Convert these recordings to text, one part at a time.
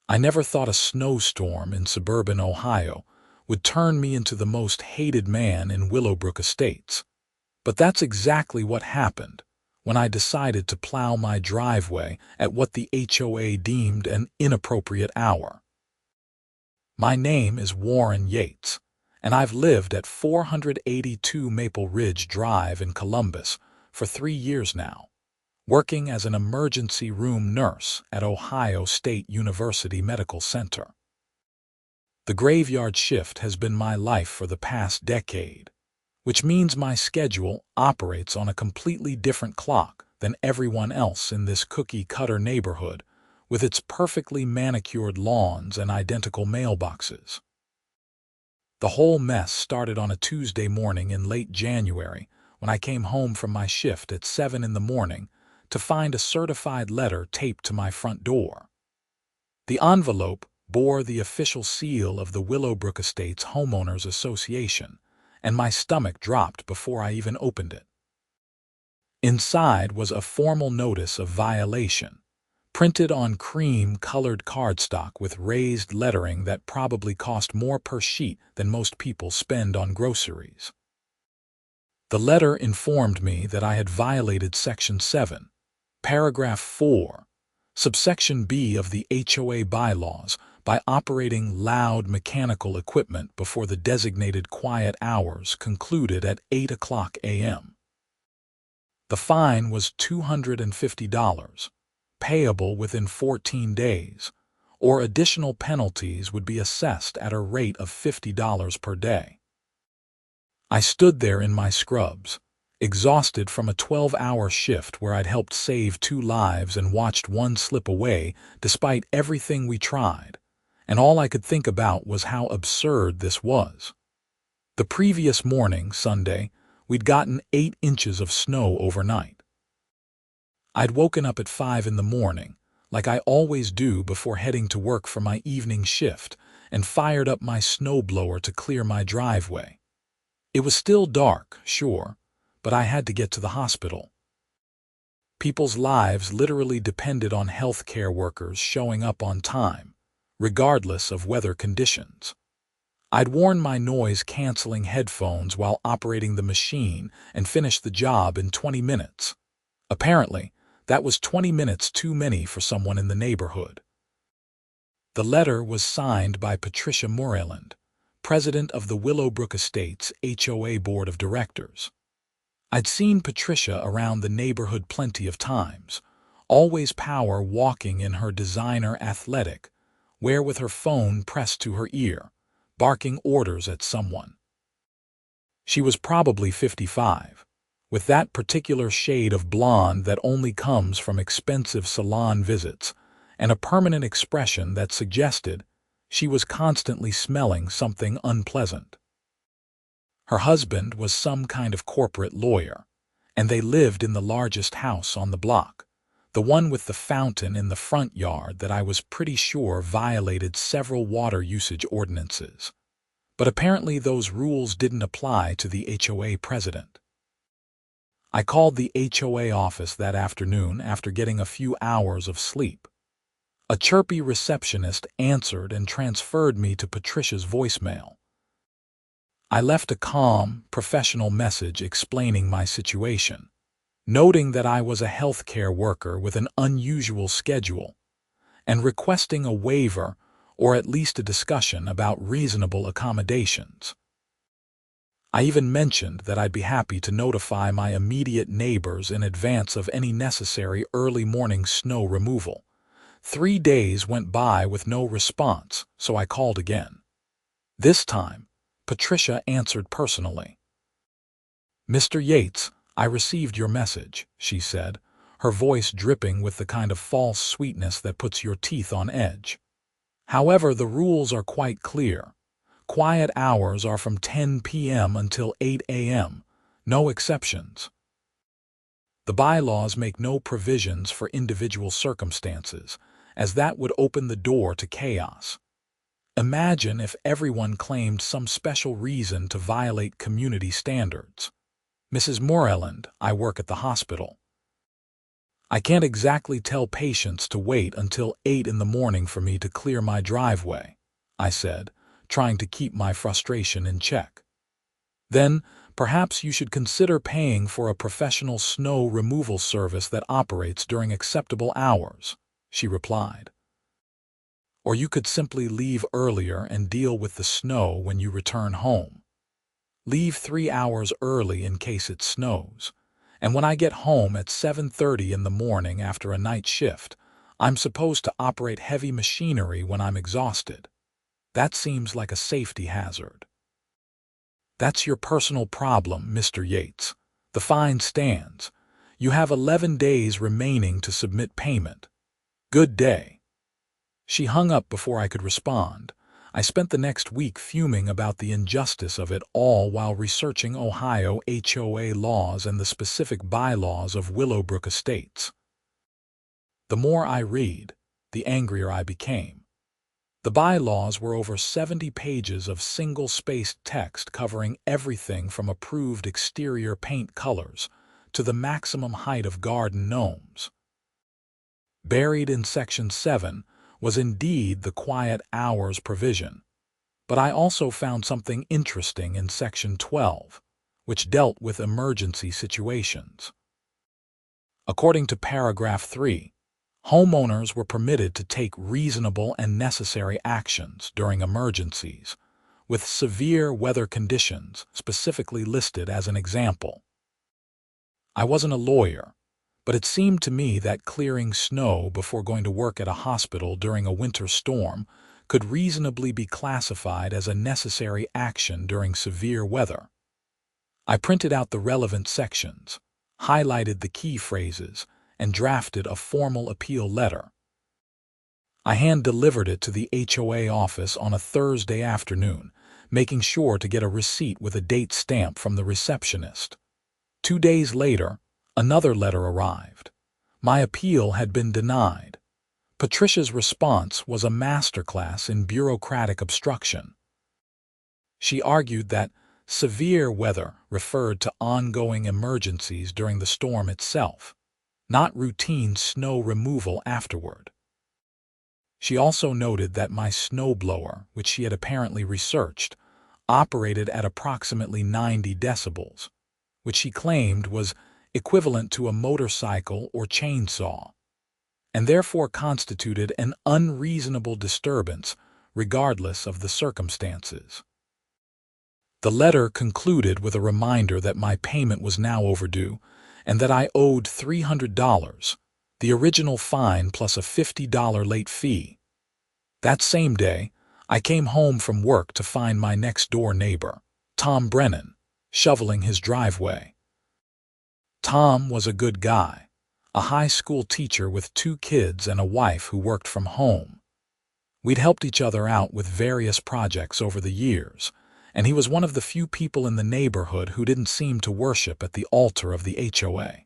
I never thought a snowstorm in suburban Ohio would turn me into the most hated man in Willowbrook Estates. But that's exactly what happened when I decided to plow my driveway at what the HOA deemed an inappropriate hour. My name is Warren Yates, and I've lived at 482 Maple Ridge Drive in Columbus for 3 years now, working as an emergency room nurse at Ohio State University Medical Center. The graveyard shift has been my life for the past decade, which means my schedule operates on a completely different clock than everyone else in this cookie-cutter neighborhood with its perfectly manicured lawns and identical mailboxes. The whole mess started on a Tuesday morning in late January when I came home from my shift at 7 in the morning to find a certified letter taped to my front door. The envelope bore the official seal of the Willowbrook Estates Homeowners Association, and my stomach dropped before I even opened it. Inside was a formal notice of violation, printed on cream-colored cardstock with raised lettering that probably cost more per sheet than most people spend on groceries. The letter informed me that I had violated Section 7, Paragraph 4, Subsection B of the HOA bylaws by operating loud mechanical equipment before the designated quiet hours concluded at 8 a.m. The fine was $250, payable within 14 days, or additional penalties would be assessed at a rate of $50 per day. I stood there in my scrubs, exhausted from a 12-hour shift where I'd helped save 2 lives and watched one slip away despite everything we tried, and all I could think about was how absurd this was. The previous morning, Sunday, we'd gotten 8 inches of snow overnight. I'd woken up at 5 in the morning, like I always do before heading to work for my evening shift, and fired up my snowblower to clear my driveway. It was still dark, sure, but I had to get to the hospital. People's lives literally depended on healthcare workers showing up on time, regardless of weather conditions. I'd worn my noise-canceling headphones while operating the machine and finished the job in 20 minutes. Apparently, that was 20 minutes too many for someone in the neighborhood. The letter was signed by Patricia Moreland, president of the Willowbrook Estates HOA Board of Directors. I'd seen Patricia around the neighborhood plenty of times, always power walking in her designer athletic, wear with her phone pressed to her ear, barking orders at someone. She was probably 55, with that particular shade of blonde that only comes from expensive salon visits, and a permanent expression that suggested she was constantly smelling something unpleasant. Her husband was some kind of corporate lawyer, and they lived in the largest house on the block, the one with the fountain in the front yard that I was pretty sure violated several water usage ordinances. But apparently those rules didn't apply to the HOA president. I called the HOA office that afternoon after getting a few hours of sleep. A chirpy receptionist answered and transferred me to Patricia's voicemail. I left a calm, professional message explaining my situation, noting that I was a healthcare worker with an unusual schedule, and requesting a waiver or at least a discussion about reasonable accommodations. I even mentioned that I'd be happy to notify my immediate neighbors in advance of any necessary early morning snow removal. 3 days went by with no response, so I called again. This time, Patricia answered personally. "Mr. Yates, I received your message," she said, her voice dripping with the kind of false sweetness that puts your teeth on edge. "However, the rules are quite clear. Quiet hours are from 10 p.m. until 8 a.m., no exceptions. The bylaws make no provisions for individual circumstances, as that would open the door to chaos. Imagine if everyone claimed some special reason to violate community standards. Mrs. Moreland, I work at the hospital." I can't exactly tell patients to wait until 8 in the morning for me to clear my driveway, I said, trying to keep my frustration in check. Then, perhaps you should consider paying for a professional snow removal service that operates during acceptable hours, she replied. Or you could simply leave earlier and deal with the snow when you return home. Leave 3 hours early in case it snows. And when I get home at 7:30 in the morning after a night shift, I'm supposed to operate heavy machinery when I'm exhausted. That seems like a safety hazard. That's your personal problem, Mr. Yates. The fine stands. You have 11 days remaining to submit payment. Good day. She hung up before I could respond. I spent the next week fuming about the injustice of it all while researching Ohio HOA laws and the specific bylaws of Willowbrook Estates. The more I read, the angrier I became. The bylaws were over 70 pages of single-spaced text covering everything from approved exterior paint colors to the maximum height of garden gnomes. Buried in Section 7 was indeed the quiet hours provision, but I also found something interesting in Section 12, which dealt with emergency situations. According to paragraph 3, homeowners were permitted to take reasonable and necessary actions during emergencies, with severe weather conditions specifically listed as an example. I wasn't a lawyer, but it seemed to me that clearing snow before going to work at a hospital during a winter storm could reasonably be classified as a necessary action during severe weather. I printed out the relevant sections, highlighted the key phrases, and drafted a formal appeal letter. I hand-delivered it to the HOA office on a Thursday afternoon, making sure to get a receipt with a date stamp from the receptionist. 2 days later, another letter arrived. My appeal had been denied. Patricia's response was a masterclass in bureaucratic obstruction. She argued that severe weather referred to ongoing emergencies during the storm itself, not routine snow removal afterward. She also noted that my snowblower, which she had apparently researched, operated at approximately 90 decibels, which she claimed was equivalent to a motorcycle or chainsaw, and therefore constituted an unreasonable disturbance regardless of the circumstances. The letter concluded with a reminder that my payment was now overdue and that I owed $300, the original fine plus a $50 late fee. That same day, I came home from work to find my next-door neighbor, Tom Brennan, shoveling his driveway. Tom was a good guy, a high school teacher with 2 kids and a wife who worked from home. We'd helped each other out with various projects over the years, and he was one of the few people in the neighborhood who didn't seem to worship at the altar of the HOA.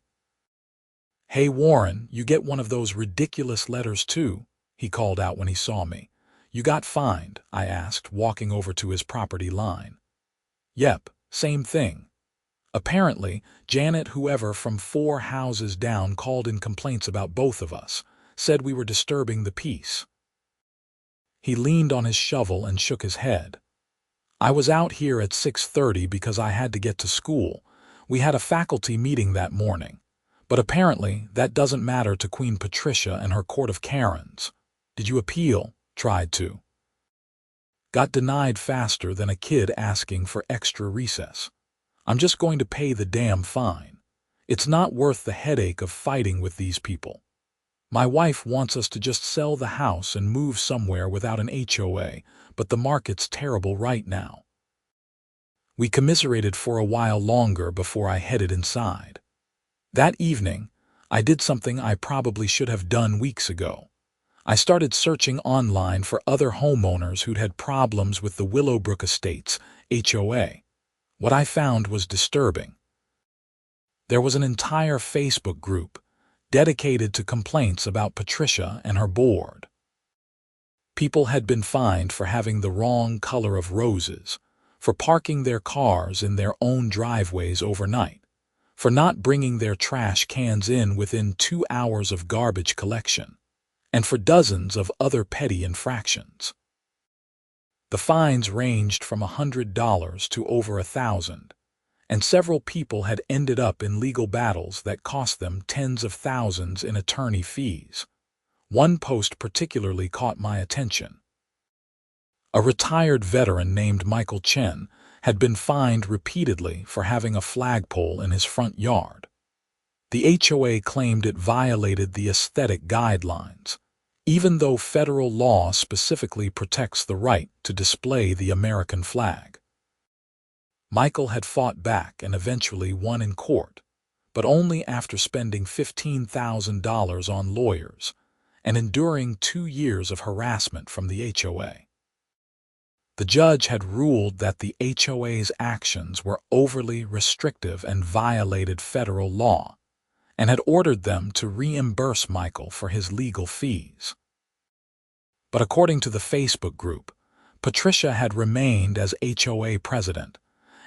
"Hey Warren, you get one of those ridiculous letters too?" he called out when he saw me. "You got fined?" I asked, walking over to his property line. "Yep, same thing. Apparently, Janet whoever from 4 houses down called in complaints about both of us, said we were disturbing the peace." He leaned on his shovel and shook his head. "I was out here at 6:30 because I had to get to school. We had a faculty meeting that morning. But apparently that doesn't matter to Queen Patricia and her court of Karens. Did you appeal?" "Tried to. Got denied faster than a kid asking for extra recess. I'm just going to pay the damn fine. It's not worth the headache of fighting with these people. My wife wants us to just sell the house and move somewhere without an HOA, but the market's terrible right now." We commiserated for a while longer before I headed inside. That evening, I did something I probably should have done weeks ago. I started searching online for other homeowners who'd had problems with the Willowbrook Estates HOA. What I found was disturbing. There was an entire Facebook group dedicated to complaints about Patricia and her board. People had been fined for having the wrong color of roses, for parking their cars in their own driveways overnight, for not bringing their trash cans in within 2 hours of garbage collection, and for dozens of other petty infractions. The fines ranged from $100 to over $1,000, and several people had ended up in legal battles that cost them tens of thousands in attorney fees. One post particularly caught my attention. A retired veteran named Michael Chen had been fined repeatedly for having a flagpole in his front yard. The HOA claimed it violated the aesthetic guidelines, even though federal law specifically protects the right to display the American flag. Michael had fought back and eventually won in court, but only after spending $15,000 on lawyers and enduring 2 years of harassment from the HOA. The judge had ruled that the HOA's actions were overly restrictive and violated federal law, and had ordered them to reimburse Michael for his legal fees. But according to the Facebook group, Patricia had remained as HOA president,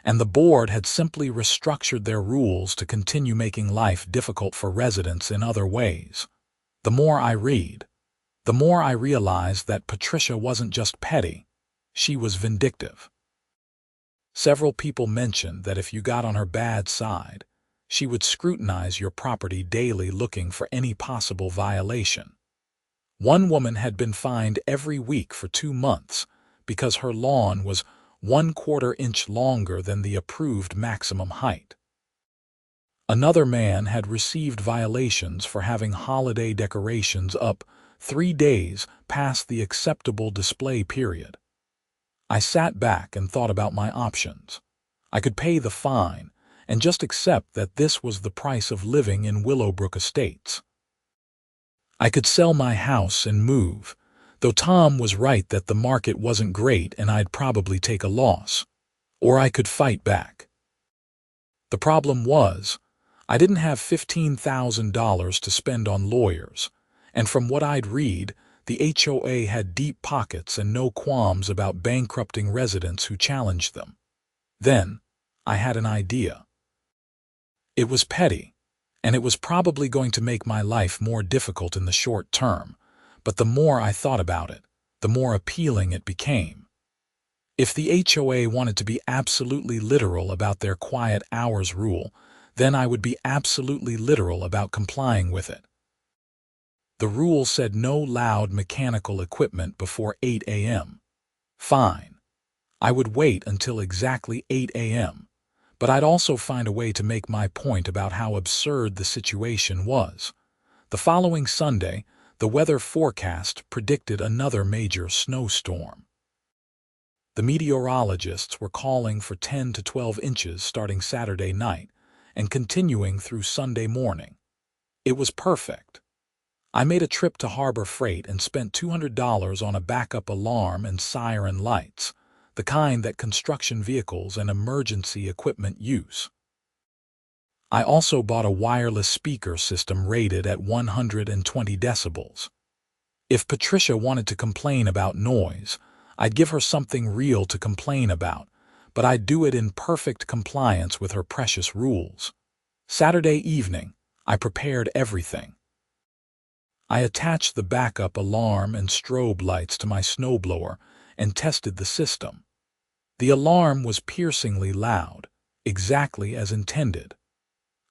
and the board had simply restructured their rules to continue making life difficult for residents in other ways. The more I read, the more I realize that Patricia wasn't just petty, she was vindictive. Several people mentioned that if you got on her bad side, she would scrutinize your property daily looking for any possible violation. One woman had been fined every week for 2 months because her lawn was 1/4 inch longer than the approved maximum height. Another man had received violations for having holiday decorations up 3 days past the acceptable display period. I sat back and thought about my options. I could pay the fine and just accept that this was the price of living in Willowbrook Estates. I could sell my house and move, though Tom was right that the market wasn't great and I'd probably take a loss. Or I could fight back. The problem was, I didn't have $15,000 to spend on lawyers, and from what I'd read, the HOA had deep pockets and no qualms about bankrupting residents who challenged them. Then, I had an idea. It was petty, and it was probably going to make my life more difficult in the short term, but the more I thought about it, the more appealing it became. If the HOA wanted to be absolutely literal about their quiet hours rule, then I would be absolutely literal about complying with it. The rule said no loud mechanical equipment before 8 a.m. Fine. I would wait until exactly 8 a.m., but I'd also find a way to make my point about how absurd the situation was. The following Sunday, the weather forecast predicted another major snowstorm. The meteorologists were calling for 10 to 12 inches starting Saturday night and continuing through Sunday morning. It was perfect. I made a trip to Harbor Freight and spent $200 on a backup alarm and siren lights, the kind that construction vehicles and emergency equipment use. I also bought a wireless speaker system rated at 120 decibels. If Patricia wanted to complain about noise, I'd give her something real to complain about, but I'd do it in perfect compliance with her precious rules. Saturday evening, I prepared everything. I attached the backup alarm and strobe lights to my snowblower and tested the system. The alarm was piercingly loud, exactly as intended.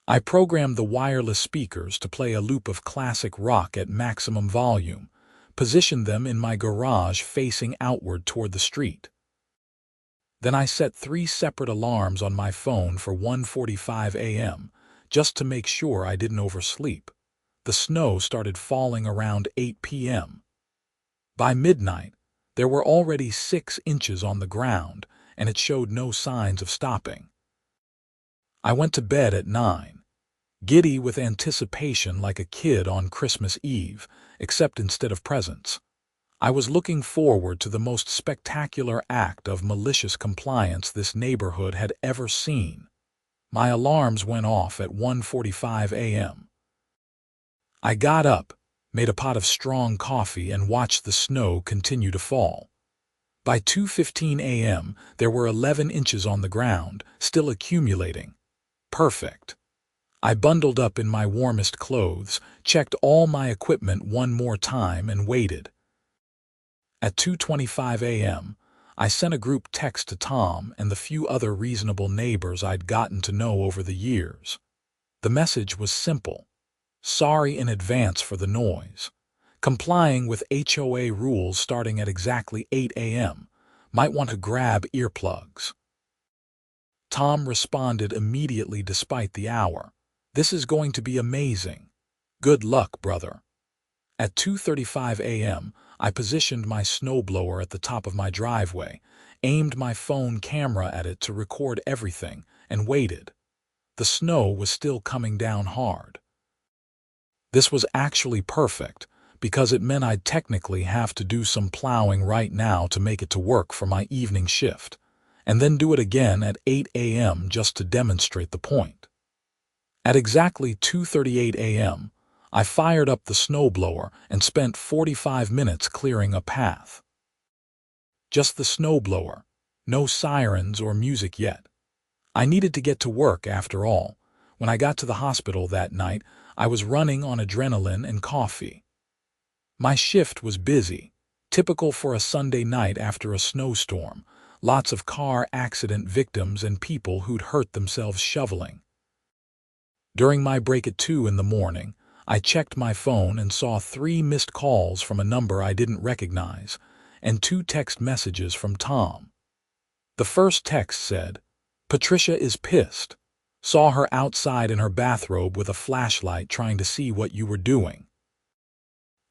I programmed the wireless speakers to play a loop of classic rock at maximum volume, positioned them in my garage facing outward toward the street. Then I set 3 separate alarms on my phone for 1:45 a.m., just to make sure I didn't oversleep. The snow started falling around 8 p.m. By midnight, there were already 6 inches on the ground, and it showed no signs of stopping. I went to bed at 9, giddy with anticipation like a kid on Christmas Eve, except instead of presents. I was looking forward to the most spectacular act of malicious compliance this neighborhood had ever seen. My alarms went off at 1:45 a.m. I got up, made a pot of strong coffee, and watched the snow continue to fall. By 2:15 a.m., there were 11 inches on the ground, still accumulating. Perfect. I bundled up in my warmest clothes, checked all my equipment one more time, and waited. At 2:25 a.m., I sent a group text to Tom and the few other reasonable neighbors I'd gotten to know over the years. The message was simple. Sorry in advance for the noise. Complying with HOA rules starting at exactly 8 a.m. Might want to grab earplugs. Tom responded immediately despite the hour. This is going to be amazing. Good luck, brother. At 2:35 a.m., I positioned my snowblower at the top of my driveway, aimed my phone camera at it to record everything, and waited. The snow was still coming down hard. This was actually perfect, because it meant I'd technically have to do some plowing right now to make it to work for my evening shift, and then do it again at 8 a.m. just to demonstrate the point. At exactly 2:38 a.m., I fired up the snowblower and spent 45 minutes clearing a path. Just the snowblower, no sirens or music yet. I needed to get to work after all. When I got to the hospital that night, I was running on adrenaline and coffee. My shift was busy, typical for a Sunday night after a snowstorm, lots of car accident victims and people who'd hurt themselves shoveling. During my break at 2 in the morning, I checked my phone and saw 3 missed calls from a number I didn't recognize, and 2 text messages from Tom. The first text said, "Patricia is pissed. Saw her outside in her bathrobe with a flashlight trying to see what you were doing."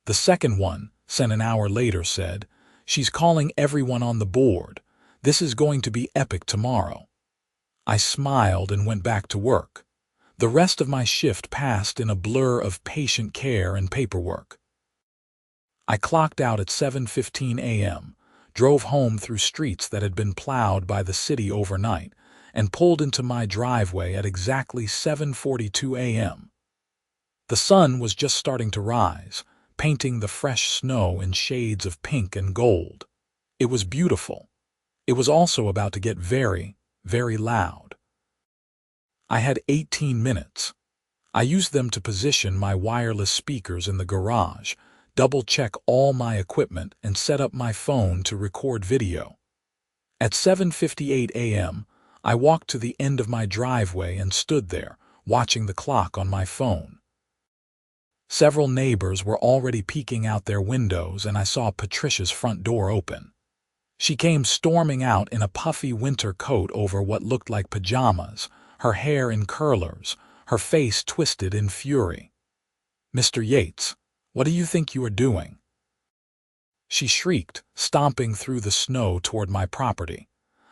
The second one, sent an hour later, said, "She's calling everyone on the board. This is going to be epic tomorrow." I smiled and went back to work. The rest of my shift passed in a blur of patient care and paperwork. I clocked out at 7:15 a.m., drove home through streets that had been plowed by the city overnight, and pulled into my driveway at exactly 7:42 a.m. The sun was just starting to rise, painting the fresh snow in shades of pink and gold. It was beautiful. It was also about to get very, very loud. I had 18 minutes. I used them to position my wireless speakers in the garage, double-check all my equipment, and set up my phone to record video. At 7:58 a.m., I walked to the end of my driveway and stood there, watching the clock on my phone. Several neighbors were already peeking out their windows, and I saw Patricia's front door open. She came storming out in a puffy winter coat over what looked like pajamas, her hair in curlers, her face twisted in fury. "Mr. Yates, what do you think you are doing?" she shrieked, stomping through the snow toward my property.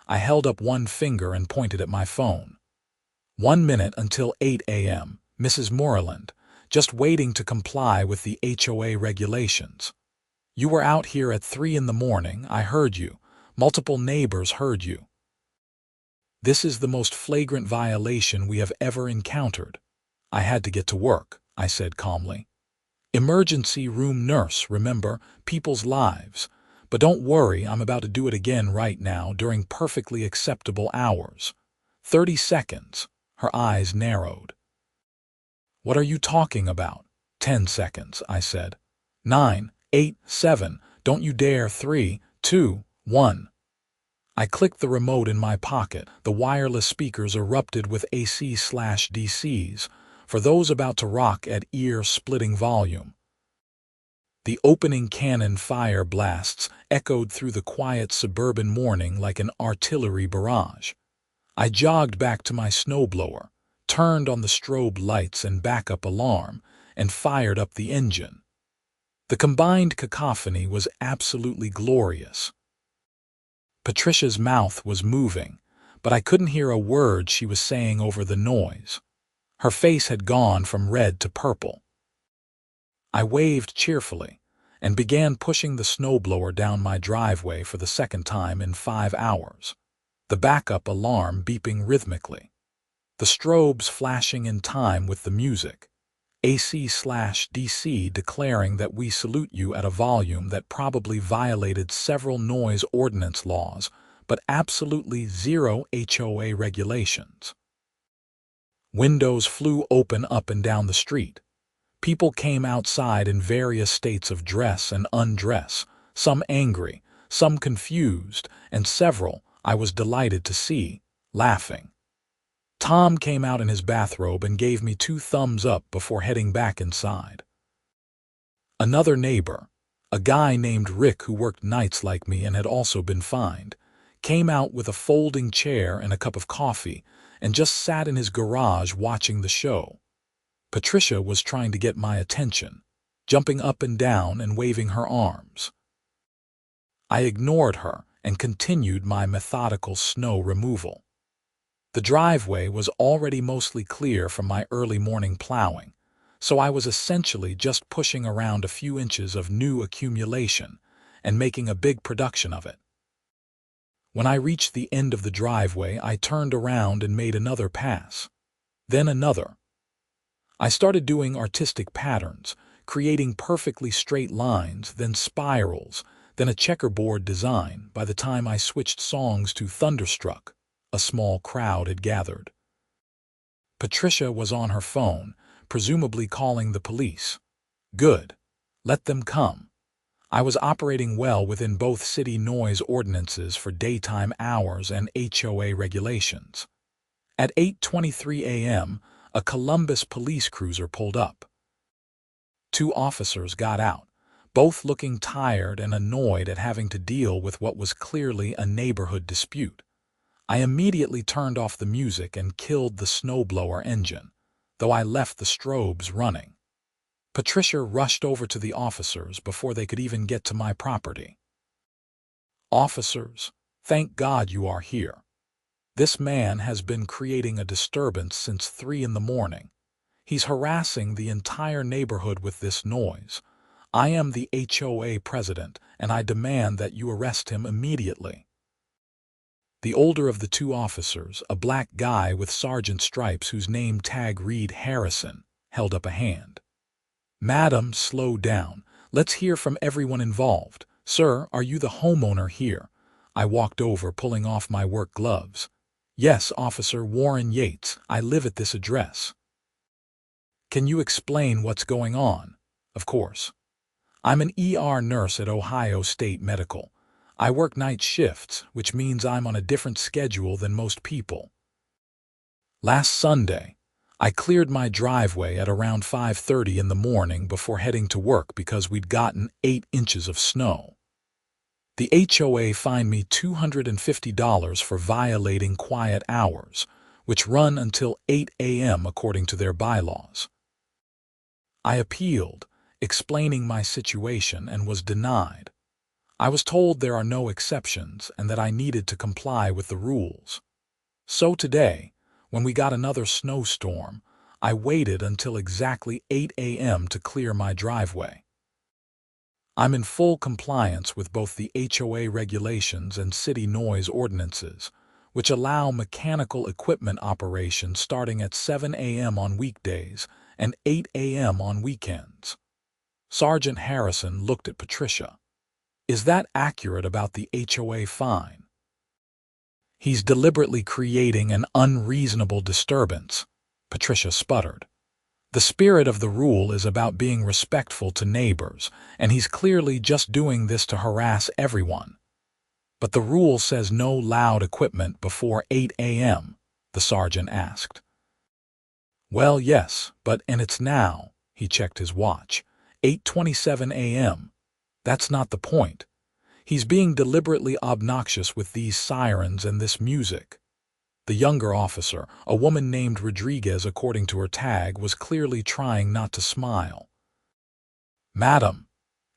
I held up one finger and pointed at my phone. 1 minute until 8 a.m., Mrs. Moreland, just waiting to comply with the HOA regulations. You were out here at 3 in the morning, I heard you. Multiple neighbors heard you. This is the most flagrant violation we have ever encountered. I had to get to work, I said calmly. Emergency room nurse, remember, people's lives. But don't worry, I'm about to do it again right now during perfectly acceptable hours. 30 seconds. Her eyes narrowed. What are you talking about? 10 seconds, I said. 9, 8, 7, don't you dare. 3, 2, 1. I clicked the remote in my pocket. The wireless speakers erupted with AC/DCs, for those about to rock at ear-splitting volume. The opening cannon fire blasts echoed through the quiet suburban morning like an artillery barrage. I jogged back to my snowblower, turned on the strobe lights and backup alarm, and fired up the engine. The combined cacophony was absolutely glorious. Patricia's mouth was moving, but I couldn't hear a word she was saying over the noise. Her face had gone from red to purple. I waved cheerfully and began pushing the snowblower down my driveway for the second time in 5 hours, the backup alarm beeping rhythmically, the strobes flashing in time with the music, AC/DC declaring that we salute you at a volume that probably violated several noise ordinance laws, but absolutely zero HOA regulations. Windows flew open up and down the street. People came outside in various states of dress and undress, some angry, some confused, and several, I was delighted to see, laughing. Tom came out in his bathrobe and gave me 2 thumbs up before heading back inside. Another neighbor, a guy named Rick who worked nights like me and had also been fined, came out with a folding chair and a cup of coffee and just sat in his garage watching the show. Patricia was trying to get my attention, jumping up and down and waving her arms. I ignored her and continued my methodical snow removal. The driveway was already mostly clear from my early morning plowing, so I was essentially just pushing around a few inches of new accumulation and making a big production of it. When I reached the end of the driveway, I turned around and made another pass, then another. I started doing artistic patterns, creating perfectly straight lines, then spirals, then a checkerboard design. By the time I switched songs to Thunderstruck, a small crowd had gathered. Patricia was on her phone, presumably calling the police. Good. Let them come. I was operating well within both city noise ordinances for daytime hours and HOA regulations. At 8:23 a.m., a Columbus police cruiser pulled up. 2 officers got out, both looking tired and annoyed at having to deal with what was clearly a neighborhood dispute. I immediately turned off the music and killed the snowblower engine, though I left the strobes running. Patricia rushed over to the officers before they could even get to my property. "Officers, thank God you are here. This man has been creating a disturbance since 3 in the morning. He's harassing the entire neighborhood with this noise. I am the HOA president, and I demand that you arrest him immediately." The older of the 2 officers, a black guy with sergeant stripes whose name tag read Harrison, held up a hand. "Madam, slow down. Let's hear from everyone involved. Sir, are you the homeowner here?" I walked over, pulling off my work gloves. "Yes, Officer Warren Yates. I live at this address." "Can you explain what's going on?" "Of course. I'm an ER nurse at Ohio State Medical. I work night shifts, which means I'm on a different schedule than most people. Last Sunday, I cleared my driveway at around 5:30 in the morning before heading to work because we'd gotten 8 inches of snow. The HOA fined me $250 for violating quiet hours, which run until 8 a.m. according to their bylaws. I appealed, explaining my situation, and was denied. I was told there are no exceptions and that I needed to comply with the rules. So today, when we got another snowstorm, I waited until exactly 8 a.m. to clear my driveway. I'm in full compliance with both the HOA regulations and city noise ordinances, which allow mechanical equipment operation starting at 7 a.m. on weekdays and 8 a.m. on weekends. Sergeant Harrison looked at Patricia. "Is that accurate about the HOA fine?" "He's deliberately creating an unreasonable disturbance," Patricia sputtered. "The spirit of the rule is about being respectful to neighbors, and he's clearly just doing this to harass everyone." "But the rule says no loud equipment before 8 a.m., the sergeant asked. "Well, yes, and it's now," he checked his watch, 8:27 a.m. That's not the point. He's being deliberately obnoxious with these sirens and this music. The younger officer, a woman named Rodriguez according to her tag, was clearly trying not to smile. "Madam,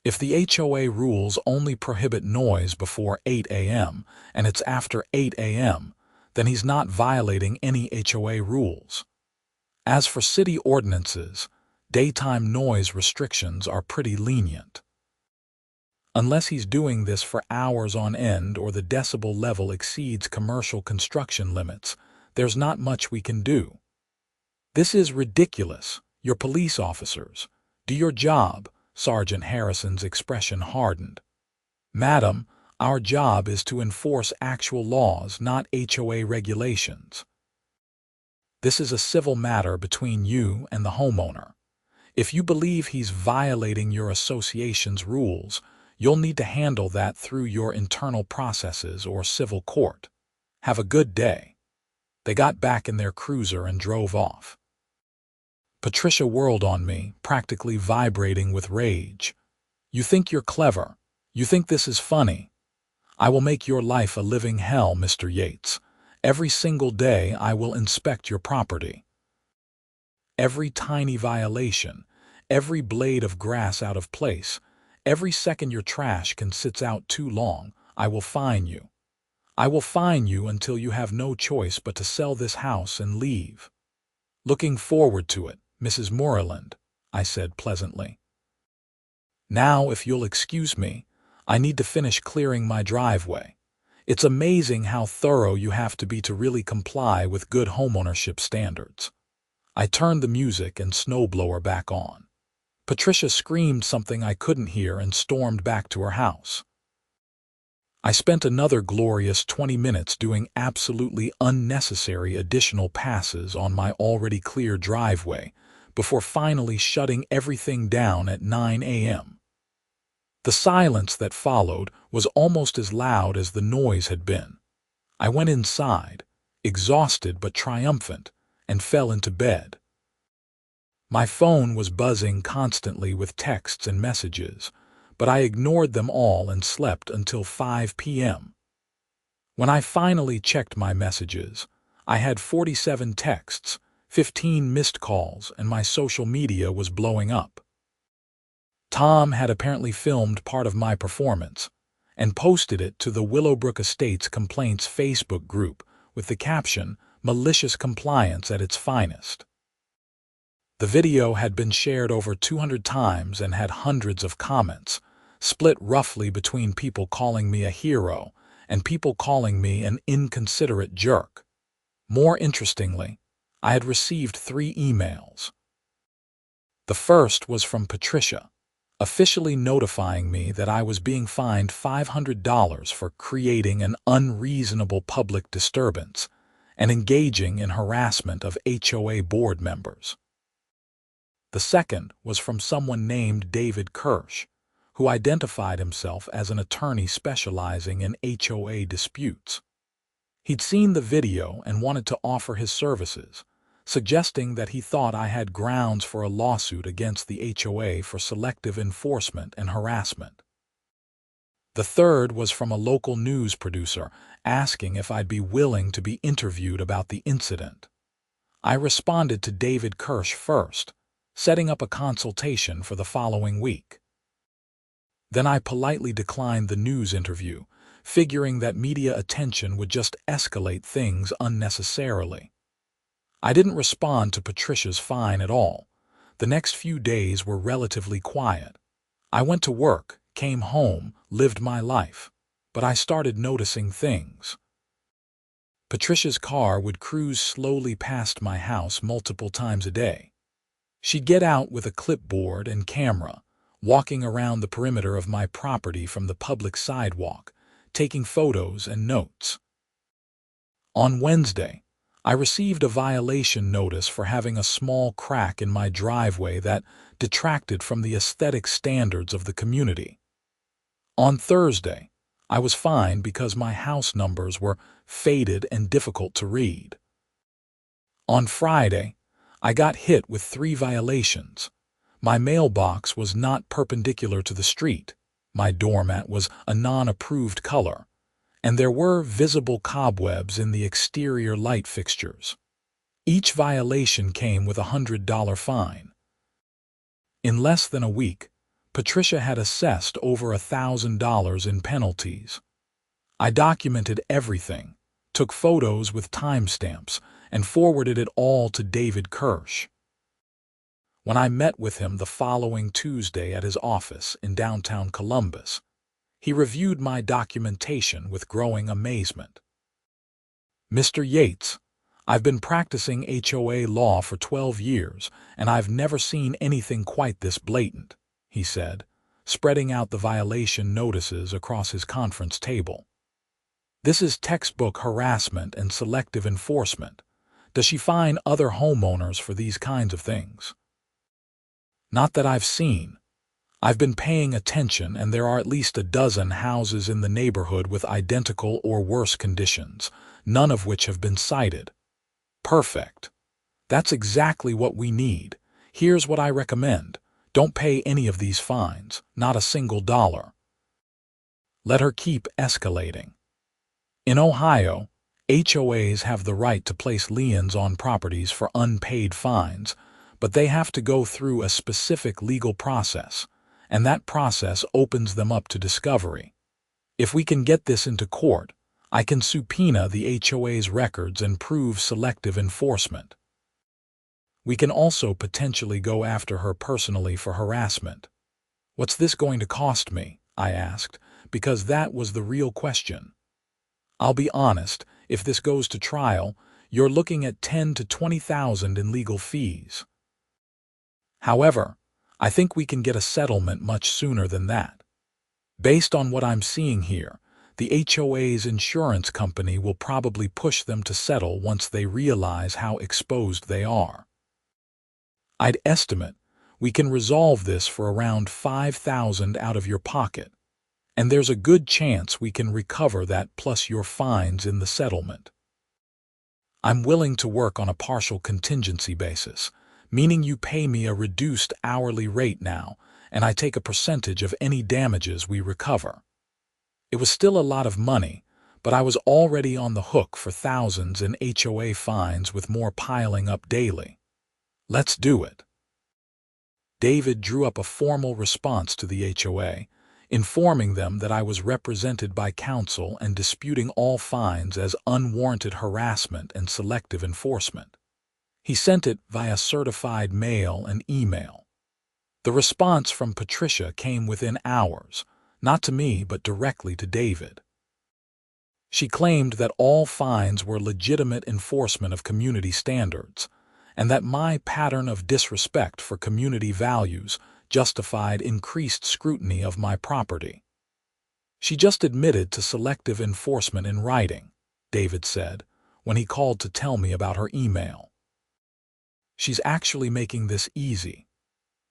if the HOA rules only prohibit noise before 8 a.m. and it's after 8 a.m., then he's not violating any HOA rules. As for city ordinances, daytime noise restrictions are pretty lenient. Unless he's doing this for hours on end or the decibel level exceeds commercial construction limits, there's not much we can do." "This is ridiculous. You're police officers. Do your job." Sergeant Harrison's expression hardened. "Madam, our job is to enforce actual laws, not HOA regulations." This is a civil matter between you and the homeowner. If you believe he's violating your association's rules, you'll need to handle that through your internal processes or civil court. Have a good day." They got back in their cruiser and drove off. Patricia whirled on me, practically vibrating with rage. "You think you're clever. You think this is funny. I will make your life a living hell, Mr. Yates. Every single day I will inspect your property. Every tiny violation, every blade of grass out of place, every second your trash can sit out too long, I will fine you. I will fine you until you have no choice but to sell this house and leave." "Looking forward to it, Mrs. Moreland," I said pleasantly. "Now, if you'll excuse me, I need to finish clearing my driveway. It's amazing how thorough you have to be to really comply with good homeownership standards." I turned the music and snowblower back on. Patricia screamed something I couldn't hear and stormed back to her house. I spent another glorious 20 minutes doing absolutely unnecessary additional passes on my already clear driveway before finally shutting everything down at 9 a.m. The silence that followed was almost as loud as the noise had been. I went inside, exhausted but triumphant, and fell into bed. My phone was buzzing constantly with texts and messages, but I ignored them all and slept until 5 p.m. When I finally checked my messages, I had 47 texts, 15 missed calls, and my social media was blowing up. Tom had apparently filmed part of my performance and posted it to the Willowbrook Estates Complaints Facebook group with the caption, "Malicious Compliance at its Finest." The video had been shared over 200 times and had hundreds of comments, split roughly between people calling me a hero and people calling me an inconsiderate jerk. More interestingly, I had received 3 emails. The first was from Patricia, officially notifying me that I was being fined $500 for creating an unreasonable public disturbance and engaging in harassment of HOA board members. The second was from someone named David Kirsch, who identified himself as an attorney specializing in HOA disputes. He'd seen the video and wanted to offer his services, suggesting that he thought I had grounds for a lawsuit against the HOA for selective enforcement and harassment. The third was from a local news producer asking if I'd be willing to be interviewed about the incident. I responded to David Kirsch first, setting up a consultation for the following week. Then I politely declined the news interview, figuring that media attention would just escalate things unnecessarily. I didn't respond to Patricia's fine at all. The next few days were relatively quiet. I went to work, came home, lived my life, but I started noticing things. Patricia's car would cruise slowly past my house multiple times a day. She'd get out with a clipboard and camera, walking around the perimeter of my property from the public sidewalk, taking photos and notes. On Wednesday, I received a violation notice for having a small crack in my driveway that detracted from the aesthetic standards of the community. On Thursday, I was fined because my house numbers were faded and difficult to read. On Friday, I got hit with 3 violations. My mailbox was not perpendicular to the street, my doormat was a non-approved color, and there were visible cobwebs in the exterior light fixtures. Each violation came with a $100 fine. In less than a week, Patricia had assessed over $1,000 in penalties. I documented everything, took photos with timestamps, and forwarded it all to David Kirsch. When I met with him the following Tuesday at his office in downtown Columbus, he reviewed my documentation with growing amazement. "Mr. Yates, I've been practicing HOA law for 12 years, and I've never seen anything quite this blatant," he said, spreading out the violation notices across his conference table. "This is textbook harassment and selective enforcement, Does she find other homeowners for these kinds of things? Not that I've seen. I've been paying attention, and there are at least a dozen houses in the neighborhood with identical or worse conditions, none of which have been cited. Perfect. That's exactly what we need. Here's what I recommend. Don't pay any of these fines, not a single dollar. Let her keep escalating. In Ohio, HOAs have the right to place liens on properties for unpaid fines, but they have to go through a specific legal process, and that process opens them up to discovery. If we can get this into court, I can subpoena the HOA's records and prove selective enforcement. We can also potentially go after her personally for harassment. What's this going to cost me? I asked, because that was the real question. I'll be honest, if this goes to trial, you're looking at $10,000 to $20,000 in legal fees. However, I think we can get a settlement much sooner than that. Based on what I'm seeing here, the HOA's insurance company will probably push them to settle once they realize how exposed they are. I'd estimate we can resolve this for around $5,000 out of your pocket, and there's a good chance we can recover that plus your fines in the settlement. I'm willing to work on a partial contingency basis, meaning you pay me a reduced hourly rate now, and I take a percentage of any damages we recover. It was still a lot of money, but I was already on the hook for thousands in HOA fines with more piling up daily. Let's do it. David drew up a formal response to the HOA, informing them that I was represented by counsel and disputing all fines as unwarranted harassment and selective enforcement. He sent it via certified mail and email. The response from Patricia came within hours, not to me but directly to David. She claimed that all fines were legitimate enforcement of community standards, and that my pattern of disrespect for community values justified increased scrutiny of my property. She just admitted to selective enforcement in writing, David said, when he called to tell me about her email. She's actually making this easy.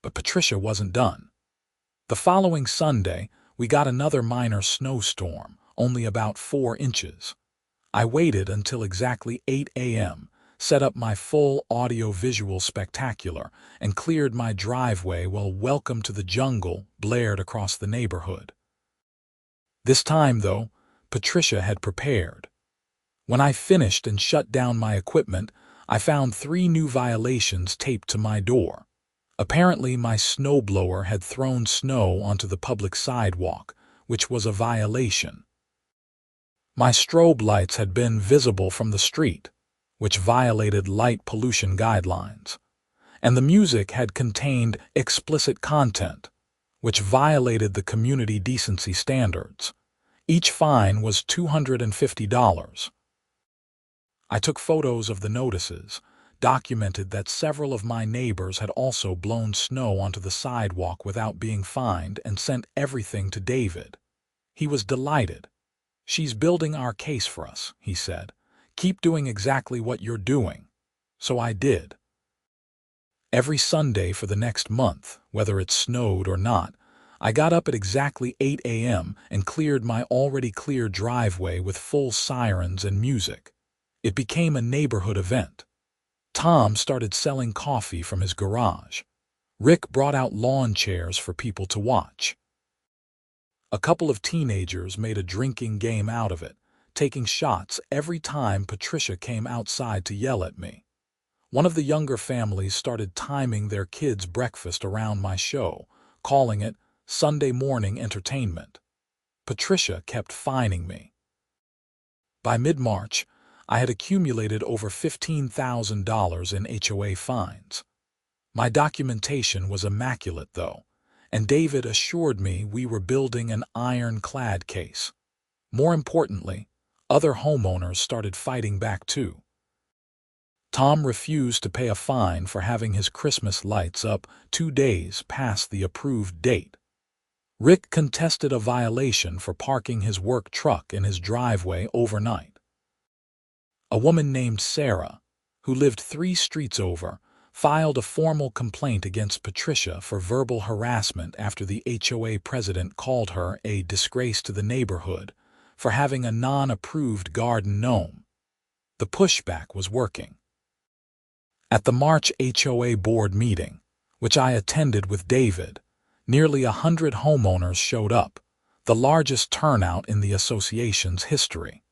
But Patricia wasn't done. The following Sunday, we got another minor snowstorm, only about 4 inches. I waited until exactly 8 a.m., set up my full audio-visual spectacular, and cleared my driveway while "Welcome to the Jungle" blared across the neighborhood. This time, though, Patricia had prepared. When I finished and shut down my equipment, I found 3 new violations taped to my door. Apparently, my snowblower had thrown snow onto the public sidewalk, which was a violation. My strobe lights had been visible from the street, which violated light pollution guidelines, and the music had contained explicit content, which violated the community decency standards. Each fine was $250. I took photos of the notices, documented that several of my neighbors had also blown snow onto the sidewalk without being fined, and sent everything to David. He was delighted. "She's building our case for us," he said. "Keep doing exactly what you're doing." So I did. Every Sunday for the next month, whether it snowed or not, I got up at exactly 8 a.m. and cleared my already clear driveway with full sirens and music. It became a neighborhood event. Tom started selling coffee from his garage. Rick brought out lawn chairs for people to watch. A couple of teenagers made a drinking game out of it, taking shots every time Patricia came outside to yell at me. One of the younger families started timing their kids' breakfast around my show, calling it Sunday morning entertainment. Patricia kept fining me. By mid-March, I had accumulated over $15,000 in HOA fines. My documentation was immaculate, though, and David assured me we were building an ironclad case. More importantly, other homeowners started fighting back too. Tom refused to pay a fine for having his Christmas lights up 2 days past the approved date. Rick contested a violation for parking his work truck in his driveway overnight. A woman named Sarah, who lived 3 streets over, filed a formal complaint against Patricia for verbal harassment after the HOA president called her a disgrace to the neighborhood for having a non-approved garden gnome. The pushback was working. At the March HOA board meeting, which I attended with David, nearly 100 homeowners showed up, the largest turnout in the association's history.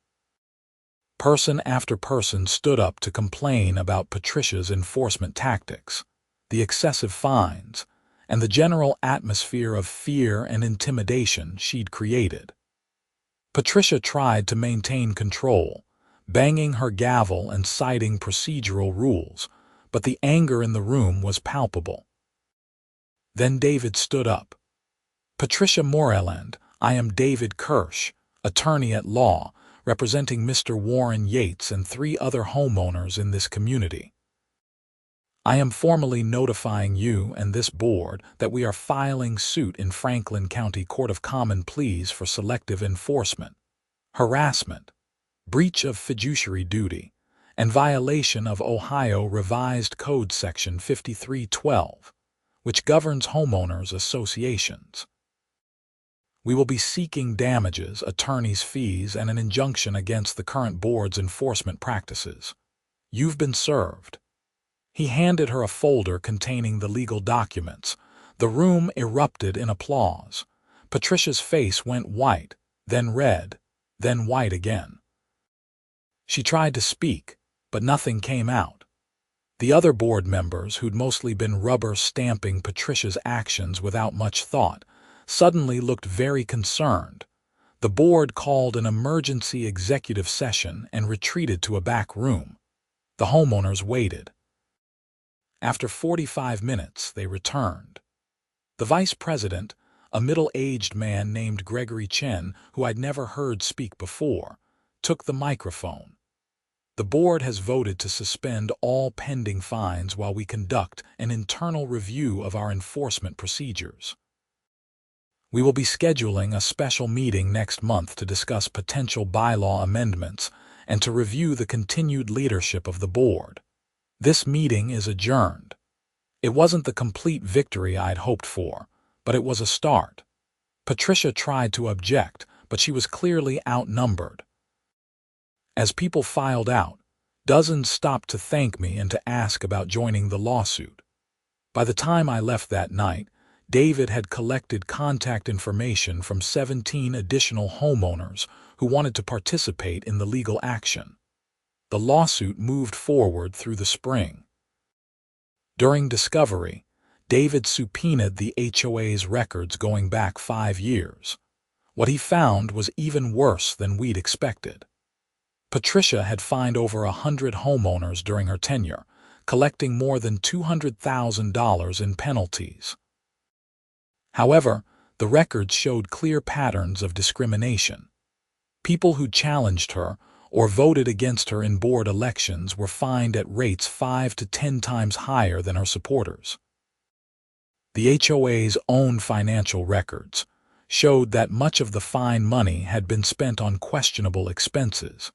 Person after person stood up to complain about Patricia's enforcement tactics, the excessive fines, and the general atmosphere of fear and intimidation she'd created. Patricia tried to maintain control, banging her gavel and citing procedural rules, but the anger in the room was palpable. Then David stood up. "Patricia Moreland, I am David Kirsch, attorney at law, representing Mr. Warren Yates and 3 other homeowners in this community. I am formally notifying you and this board that we are filing suit in Franklin County Court of Common Pleas for selective enforcement, harassment, breach of fiduciary duty, and violation of Ohio Revised Code Section 5312, which governs homeowners associations. We will be seeking damages, attorney's fees, and an injunction against the current board's enforcement practices. You've been served." He handed her a folder containing the legal documents. The room erupted in applause. Patricia's face went white, then red, then white again. She tried to speak, but nothing came out. The other board members, who'd mostly been rubber-stamping Patricia's actions without much thought, suddenly looked very concerned. The board called an emergency executive session and retreated to a back room. The homeowners waited. After 45 minutes, they returned. The vice president, a middle-aged man named Gregory Chen, who I'd never heard speak before, took the microphone. "The board has voted to suspend all pending fines while we conduct an internal review of our enforcement procedures. We will be scheduling a special meeting next month to discuss potential bylaw amendments and to review the continued leadership of the board. This meeting is adjourned." It wasn't the complete victory I'd hoped for, but it was a start. Patricia tried to object, but she was clearly outnumbered. As people filed out, dozens stopped to thank me and to ask about joining the lawsuit. By the time I left that night, David had collected contact information from 17 additional homeowners who wanted to participate in the legal action. The lawsuit moved forward through the spring. During discovery, David subpoenaed the HOA's records going back 5 years. What he found was even worse than we'd expected. Patricia had fined over 100 homeowners during her tenure, collecting more than $200,000 in penalties. However, the records showed clear patterns of discrimination. People who challenged her or voted against her in board elections were fined at rates 5 to 10 times higher than her supporters. The HOA's own financial records showed that much of the fine money had been spent on questionable expenses,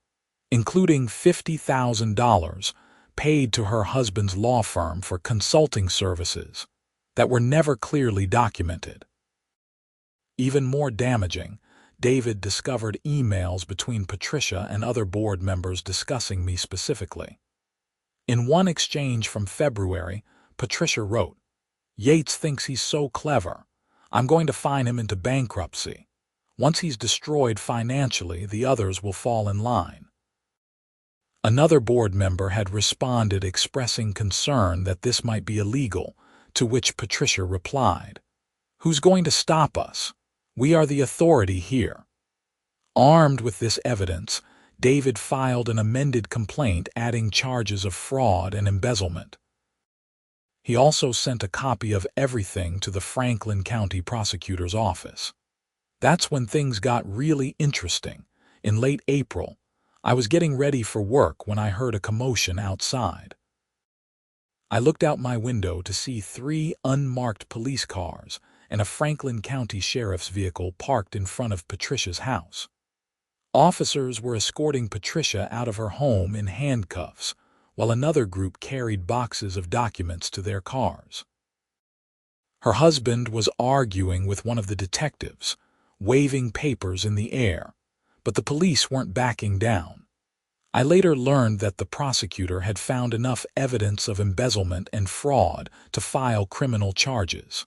including $50,000 paid to her husband's law firm for consulting services that were never clearly documented. Even more damaging, David discovered emails between Patricia and other board members discussing me specifically. In one exchange from February, Patricia wrote, "Yates thinks he's so clever. I'm going to fine him into bankruptcy. Once he's destroyed financially, the others will fall in line." Another board member had responded expressing concern that this might be illegal, to which Patricia replied, "Who's going to stop us? We are the authority here." Armed with this evidence, David filed an amended complaint adding charges of fraud and embezzlement. He also sent a copy of everything to the Franklin County Prosecutor's Office. That's when things got really interesting. In late April, I was getting ready for work when I heard a commotion outside. I looked out my window to see 3 unmarked police cars and a Franklin County Sheriff's vehicle parked in front of Patricia's house. Officers were escorting Patricia out of her home in handcuffs, while another group carried boxes of documents to their cars. Her husband was arguing with one of the detectives, waving papers in the air, but the police weren't backing down. I later learned that the prosecutor had found enough evidence of embezzlement and fraud to file criminal charges.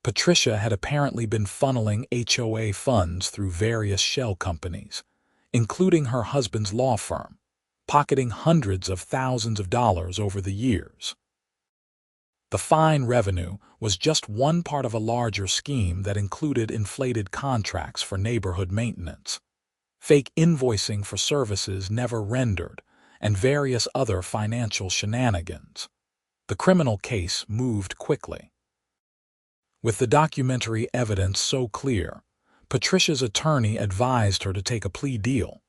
Patricia had apparently been funneling HOA funds through various shell companies, including her husband's law firm, pocketing hundreds of thousands of dollars over the years. The fine revenue was just one part of a larger scheme that included inflated contracts for neighborhood maintenance, fake invoicing for services never rendered, and various other financial shenanigans. The criminal case moved quickly. With the documentary evidence so clear, Patricia's attorney advised her to take a plea deal.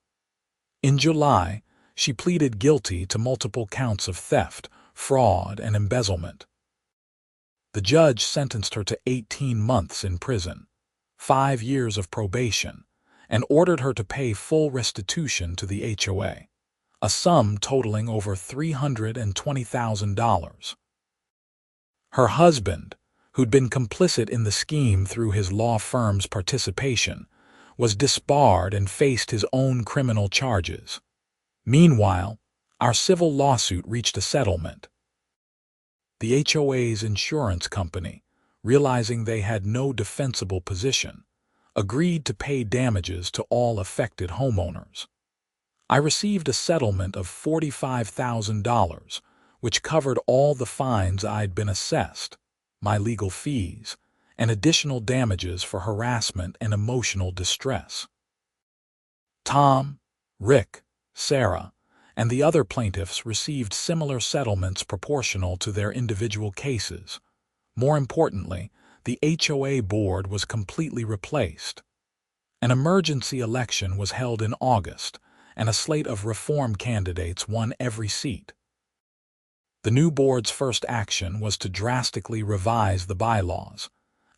In July, she pleaded guilty to multiple counts of theft, fraud, and embezzlement. The judge sentenced her to 18 months in prison, 5 years of probation, and ordered her to pay full restitution to the HOA, a sum totaling over $320,000. Her husband, who'd been complicit in the scheme through his law firm's participation, was disbarred and faced his own criminal charges. Meanwhile, our civil lawsuit reached a settlement. The HOA's insurance company, realizing they had no defensible position, agreed to pay damages to all affected homeowners. I received a settlement of $45,000, which covered all the fines I'd been assessed, my legal fees, and additional damages for harassment and emotional distress. Tom, Rick, Sarah, and the other plaintiffs received similar settlements proportional to their individual cases. More importantly, the HOA board was completely replaced. An emergency election was held in August, and a slate of reform candidates won every seat. The new board's first action was to drastically revise the bylaws,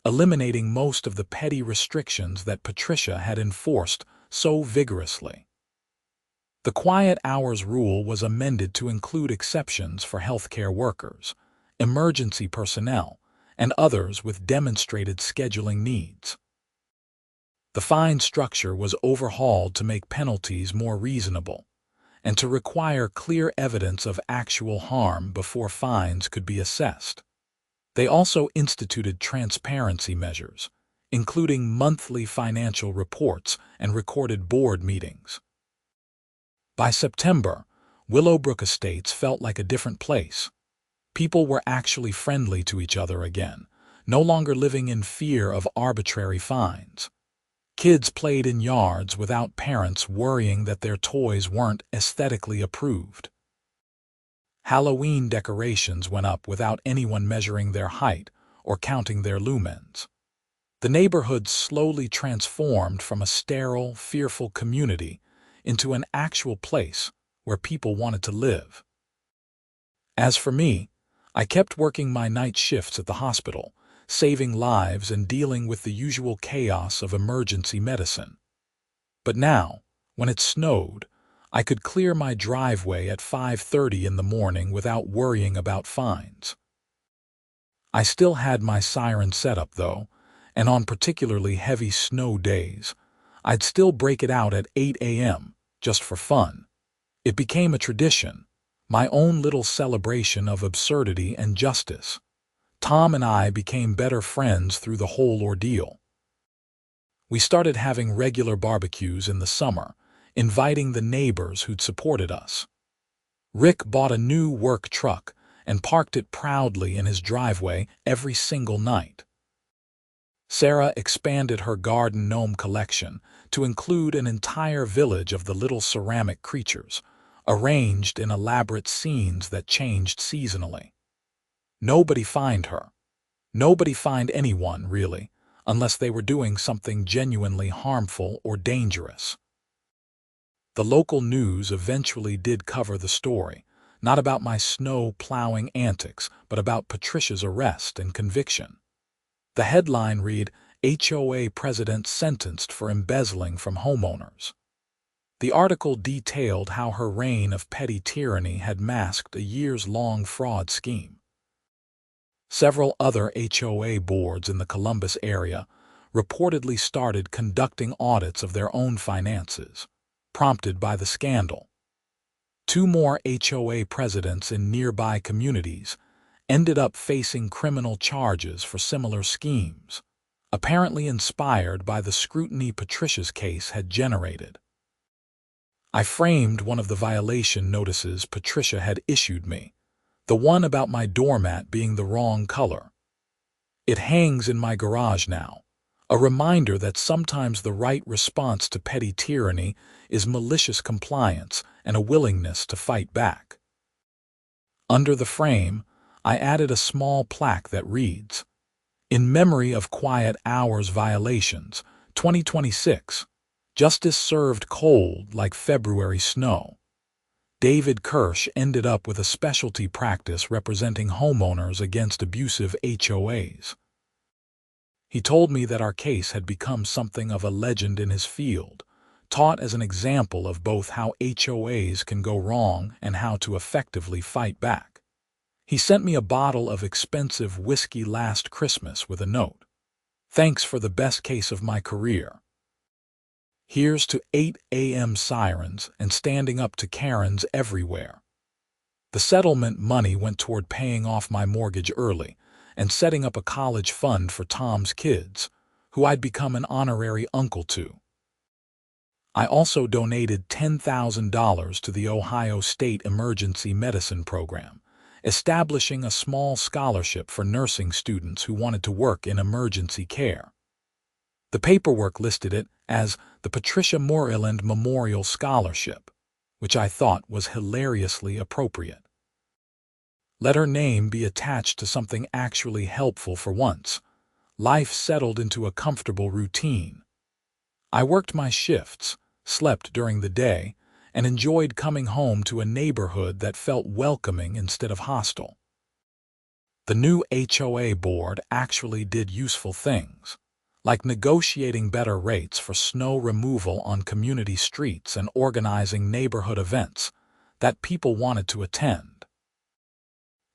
eliminating most of the petty restrictions that Patricia had enforced so vigorously. The quiet hours rule was amended to include exceptions for healthcare workers, emergency personnel, and others with demonstrated scheduling needs. The fine structure was overhauled to make penalties more reasonable, and to require clear evidence of actual harm before fines could be assessed. They also instituted transparency measures, including monthly financial reports and recorded board meetings. By September, Willowbrook Estates felt like a different place. People were actually friendly to each other again, no longer living in fear of arbitrary fines. Kids played in yards without parents worrying that their toys weren't aesthetically approved. Halloween decorations went up without anyone measuring their height or counting their lumens. The neighborhood slowly transformed from a sterile, fearful community into an actual place where people wanted to live. As for me, I kept working my night shifts at the hospital, saving lives and dealing with the usual chaos of emergency medicine. But now, when it snowed, I could clear my driveway at 5:30 in the morning without worrying about fines. I still had my siren setup though, and on particularly heavy snow days, I'd still break it out at 8 a.m. just for fun. It became a tradition, my own little celebration of absurdity and justice. Tom and I became better friends through the whole ordeal. We started having regular barbecues in the summer, inviting the neighbors who'd supported us. Rick bought a new work truck and parked it proudly in his driveway every single night. Sarah expanded her garden gnome collection to include an entire village of the little ceramic creatures, arranged in elaborate scenes that changed seasonally. Nobody fined her. Nobody fined anyone, really, unless they were doing something genuinely harmful or dangerous. The local news eventually did cover the story, not about my snow plowing antics, but about Patricia's arrest and conviction. The headline read, HOA President Sentenced for Embezzling from Homeowners. The article detailed how her reign of petty tyranny had masked a years-long fraud scheme. Several other HOA boards in the Columbus area reportedly started conducting audits of their own finances, prompted by the scandal. 2 more HOA presidents in nearby communities ended up facing criminal charges for similar schemes, apparently inspired by the scrutiny Patricia's case had generated. I framed one of the violation notices Patricia had issued me, the one about my doormat being the wrong color. It hangs in my garage now, a reminder that sometimes the right response to petty tyranny is malicious compliance and a willingness to fight back. Under the frame, I added a small plaque that reads, "In memory of Quiet Hours Violations, 2026, Justice served cold like February snow." David Kirsch ended up with a specialty practice representing homeowners against abusive HOAs. He told me that our case had become something of a legend in his field, taught as an example of both how HOAs can go wrong and how to effectively fight back. He sent me a bottle of expensive whiskey last Christmas with a note. "Thanks for the best case of my career. Here's to 8 a.m. sirens and standing up to Karens everywhere." The settlement money went toward paying off my mortgage early and setting up a college fund for Tom's kids, who I'd become an honorary uncle to. I also donated $10,000 to the Ohio State Emergency Medicine Program, establishing a small scholarship for nursing students who wanted to work in emergency care. The paperwork listed it as the Patricia Moreland Memorial Scholarship, which I thought was hilariously appropriate. Let her name be attached to something actually helpful for once. Life settled into a comfortable routine. I worked my shifts, slept during the day, and enjoyed coming home to a neighborhood that felt welcoming instead of hostile. The new HOA board actually did useful things, like negotiating better rates for snow removal on community streets and organizing neighborhood events that people wanted to attend.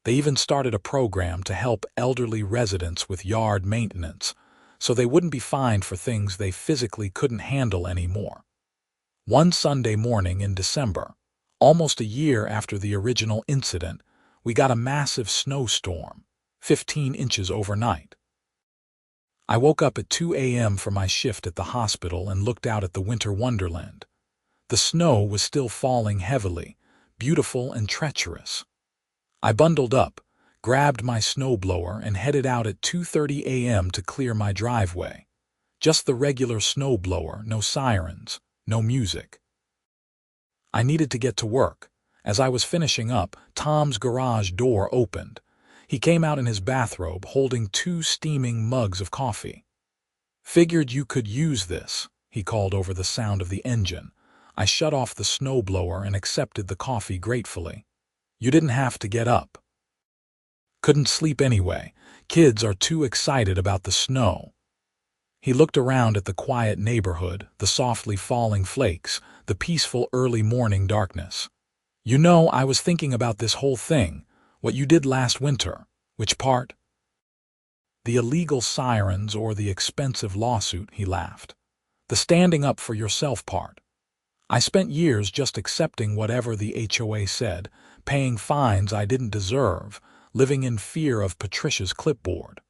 They even started a program to help elderly residents with yard maintenance so they wouldn't be fined for things they physically couldn't handle anymore. One Sunday morning in December, almost a year after the original incident, we got a massive snowstorm, 15 inches overnight. I woke up at 2 a.m. for my shift at the hospital and looked out at the winter wonderland. The snow was still falling heavily, beautiful and treacherous. I bundled up, grabbed my snowblower, and headed out at 2:30 a.m. to clear my driveway. Just the regular snowblower, no sirens, no music. I needed to get to work. As I was finishing up, Tom's garage door opened. He came out in his bathrobe holding 2 steaming mugs of coffee. "Figured you could use this," he called over the sound of the engine. I shut off the snowblower and accepted the coffee gratefully. "You didn't have to get up." "Couldn't sleep anyway. Kids are too excited about the snow." He looked around at the quiet neighborhood, the softly falling flakes, the peaceful early morning darkness. "You know, I was thinking about this whole thing. What you did last winter." "Which part?" "The illegal sirens or the expensive lawsuit," he laughed. "The standing up for yourself part. I spent years just accepting whatever the HOA said, paying fines I didn't deserve, living in fear of Patricia's clipboard.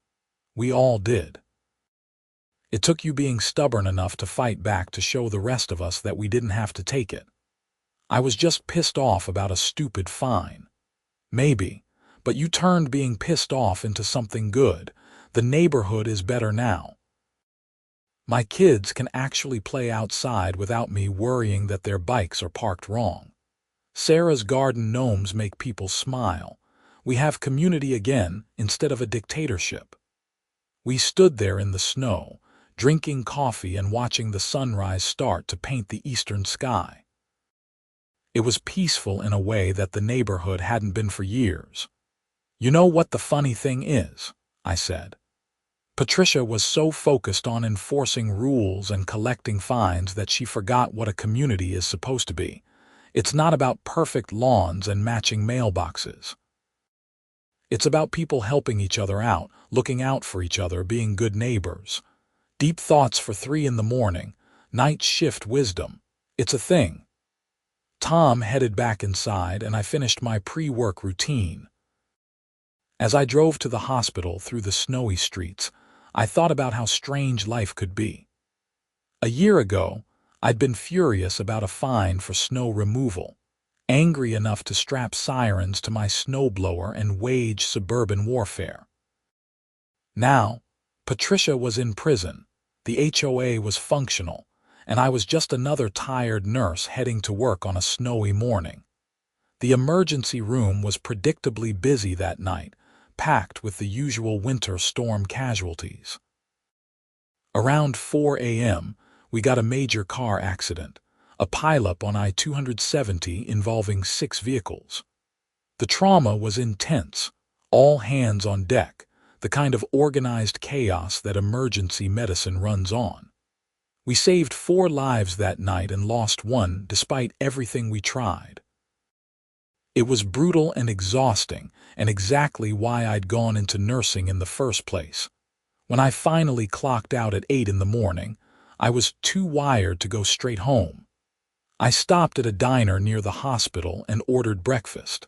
We all did. It took you being stubborn enough to fight back to show the rest of us that we didn't have to take it. I was just pissed off about a stupid fine. Maybe, but you turned being pissed off into something good. The neighborhood is better now. My kids can actually play outside without me worrying that their bikes are parked wrong. Sarah's garden gnomes make people smile. We have community again instead of a dictatorship." We stood there in the snow, drinking coffee and watching the sunrise start to paint the eastern sky. It was peaceful in a way that the neighborhood hadn't been for years. "You know what the funny thing is?" I said. Patricia was so focused on enforcing rules and collecting fines that she forgot what a community is supposed to be. It's not about perfect lawns and matching mailboxes. It's about people helping each other out, looking out for each other, being good neighbors. Deep thoughts for 3 in the morning, night shift wisdom. It's a thing. Tom headed back inside and I finished my pre-work routine. As I drove to the hospital through the snowy streets, I thought about how strange life could be. A year ago, I'd been furious about a fine for snow removal, angry enough to strap Sirens to my snowblower and wage suburban warfare. Now, Patricia was in prison, the HOA was functional, and I was just another tired nurse heading to work on a snowy morning. The emergency room was predictably busy that night, packed with the usual winter storm casualties. Around 4 a.m., we got a major car accident, a pileup on I-270 involving 6 vehicles. The trauma was intense, all hands on deck, the kind of organized chaos that emergency medicine runs on. We saved 4 lives that night and lost 1 despite everything we tried. It was brutal and exhausting, and exactly why I'd gone into nursing in the first place. When I finally clocked out at 8 in the morning, I was too wired to go straight home. I stopped at a diner near the hospital and ordered breakfast.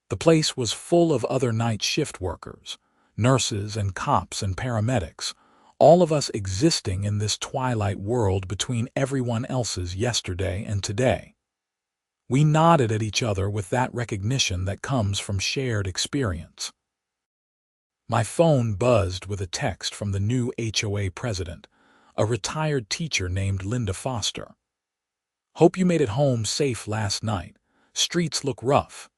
The place was full of other night shift workers, nurses and cops and paramedics, all of us existing in this twilight world between everyone else's yesterday and today. We nodded at each other with that recognition that comes from shared experience. My phone buzzed with a text from the new HOA president, a retired teacher named Linda Foster. "Hope you made it home safe last night. Streets look rough.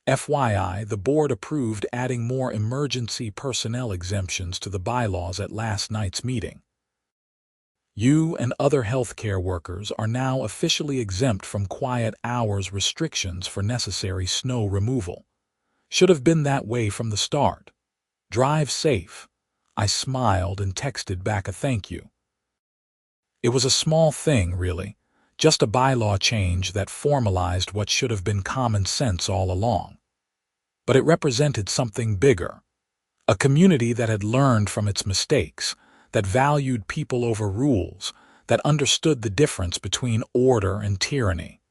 FYI, the board approved adding more emergency personnel exemptions to the bylaws at last night's meeting. You and other healthcare workers are now officially exempt from quiet hours restrictions for necessary snow removal. Should have been that way from the start. Drive safe." I smiled and texted back a thank you. It was a small thing, really, just a bylaw change that formalized what should have been common sense all along. But it represented something bigger, a community that had learned from its mistakes, that valued people over rules, that understood the difference between order and tyranny.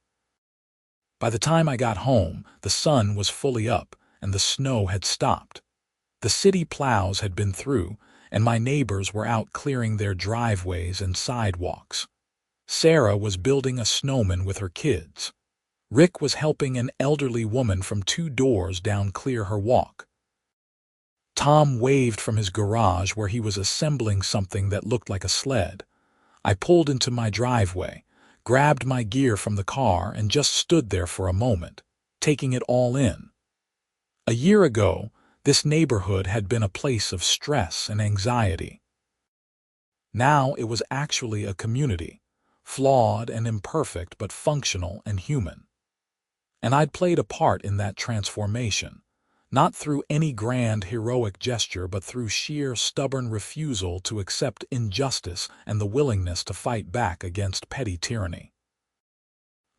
By the time I got home, the sun was fully up and the snow had stopped. The city plows had been through, and my neighbors were out clearing their driveways and sidewalks. Sarah was building a snowman with her kids. Rick was helping an elderly woman from 2 doors down clear her walk. Tom waved from his garage where he was assembling something that looked like a sled. I pulled into my driveway, grabbed my gear from the car, and just stood there for a moment, taking it all in. A year ago, this neighborhood had been a place of stress and anxiety. Now it was actually a community, flawed and imperfect but functional and human. And I'd played a part in that transformation. Not through any grand heroic gesture, but through sheer stubborn refusal to accept injustice and the willingness to fight back against petty tyranny.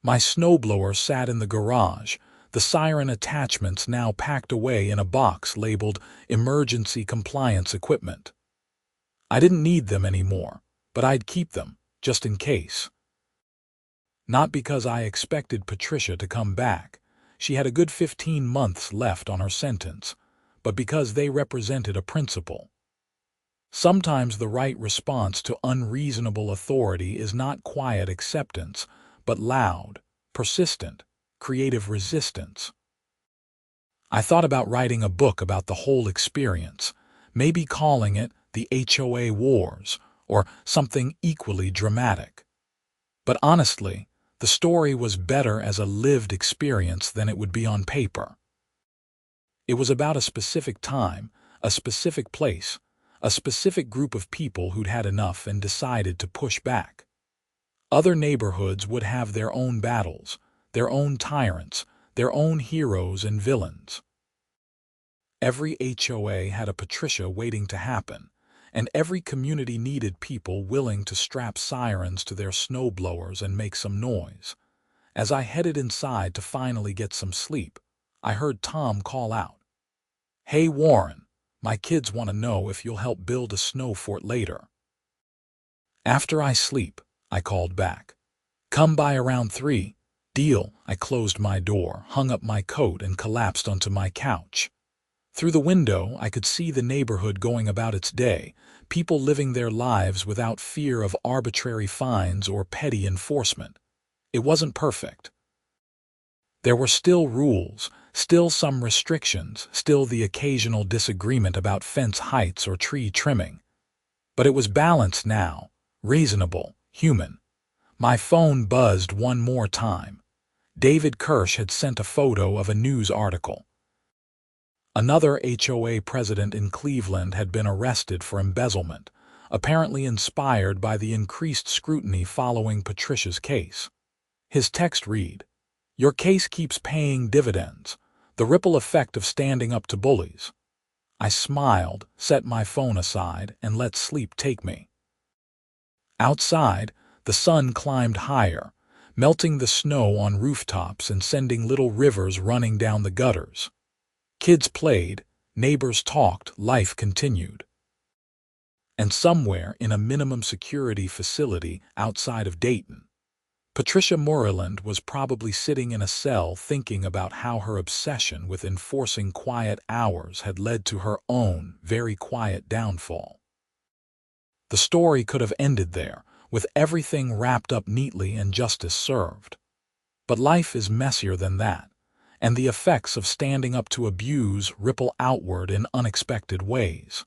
My snowblower sat in the garage, the siren attachments now packed away in a box labeled emergency compliance equipment. I didn't need them anymore, but I'd keep them, just in case. Not because I expected Patricia to come back. She had a good 15 months left on her sentence, but because they represented a principle. Sometimes the right response to unreasonable authority is not quiet acceptance, but loud, persistent, creative resistance. I thought about writing a book about the whole experience, maybe calling it The HOA Wars, or something equally dramatic. But honestly, the story was better as a lived experience than it would be on paper. It was about a specific time, a specific place, a specific group of people who'd had enough and decided to push back. Other neighborhoods would have their own battles, their own tyrants, their own heroes and villains. Every HOA had a Patricia waiting to happen, and every community needed people willing to strap sirens to their snowblowers and make some noise. As I headed inside to finally get some sleep, I heard Tom call out, "Hey Warren, my kids want to know if you'll help build a snow fort later." "After I sleep," I called back. "Come by around 3. Deal." I closed my door, hung up my coat, and collapsed onto my couch. Through the window, I could see the neighborhood going about its day, people living their lives without fear of arbitrary fines or petty enforcement. It wasn't perfect. There were still rules, still some restrictions, still the occasional disagreement about fence heights or tree trimming. But it was balanced now, reasonable, human. My phone buzzed one more time. David Kirsch had sent a photo of a news article. Another HOA president in Cleveland had been arrested for embezzlement, apparently inspired by the increased scrutiny following Patricia's case. His text read, "Your case keeps paying dividends. The ripple effect of standing up to bullies." I smiled, set my phone aside, and let sleep take me. Outside, the sun climbed higher, melting the snow on rooftops and sending little rivers running down the gutters. Kids played, neighbors talked, life continued. And somewhere in a minimum security facility outside of Dayton, Patricia Moreland was probably sitting in a cell thinking about how her obsession with enforcing quiet hours had led to her own very quiet downfall. The story could have ended there, with everything wrapped up neatly and justice served. But life is messier than that, and the effects of standing up to abuse ripple outward in unexpected ways.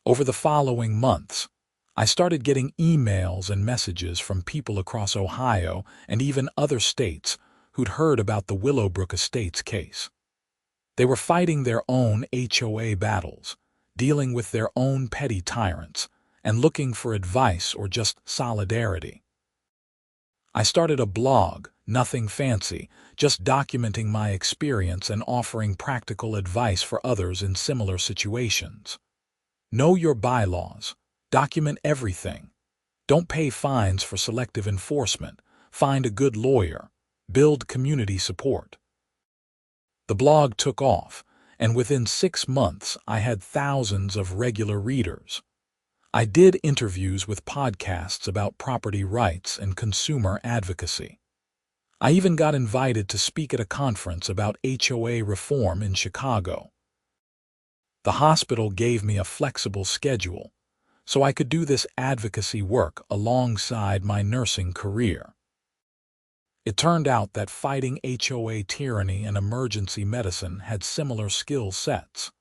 Over the following months, I started getting emails and messages from people across Ohio and even other states who'd heard about the Willowbrook Estates case. They were fighting their own HOA battles, dealing with their own petty tyrants, and looking for advice or just solidarity. I started a blog, nothing fancy, just documenting my experience and offering practical advice for others in similar situations. Know your bylaws. Document everything. Don't pay fines for selective enforcement. Find a good lawyer. Build community support. The blog took off, and within 6 months I had thousands of regular readers. I did interviews with podcasts about property rights and consumer advocacy. I even got invited to speak at a conference about HOA reform in Chicago. The hospital gave me a flexible schedule, so I could do this advocacy work alongside my nursing career. It turned out that fighting HOA tyranny and emergency medicine had similar skill sets.